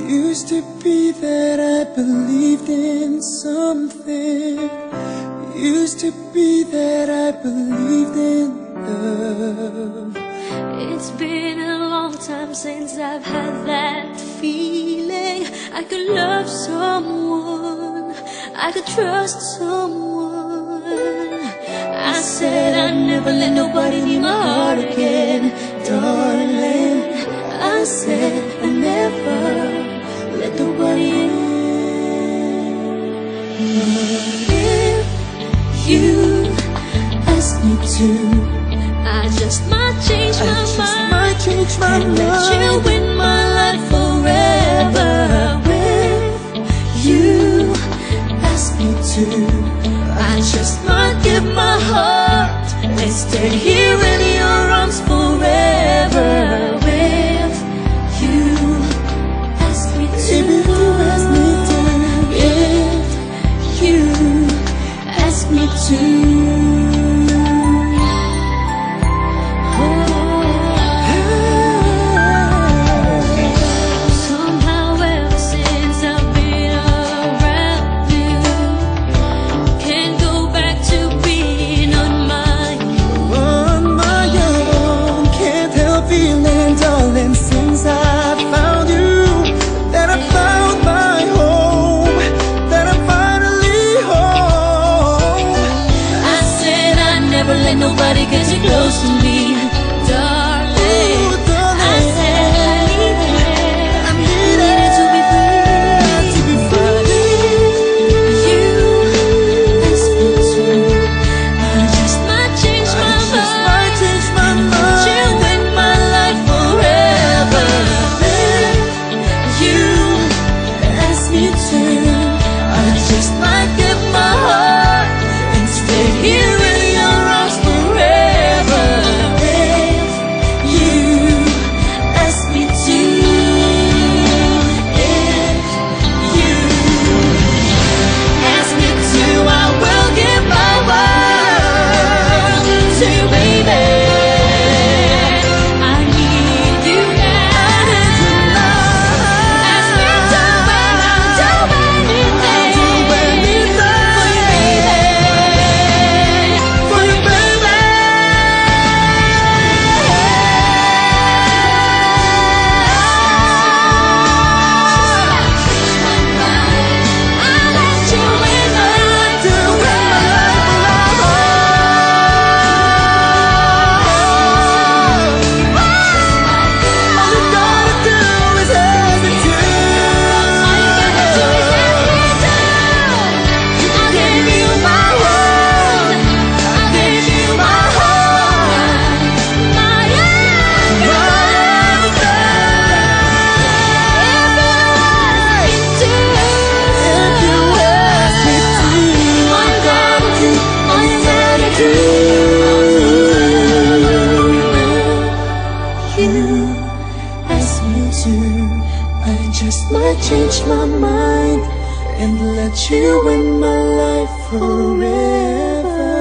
Used to be that I believed in something. Used to be that I believed in love. It's been a long time since I've had that feeling. I could love someone, I could trust someone. I said I'd never let nobody in my heart again, darling. I said I'd never let nobody in. If you ask me to, I just might change my mind and let you in my life forever. If you ask me to, I just might give my heart and stay here in your arms forever. If you ask me to, if you ask me to. Nobody gets you close to me, darling. I said I need it. I needed to be free. But if you ask me to, I just might change my mind. Put you in my life forever. If you ask me to, I just might give my heart and stay here. I just might change my mind and let you in my life forever.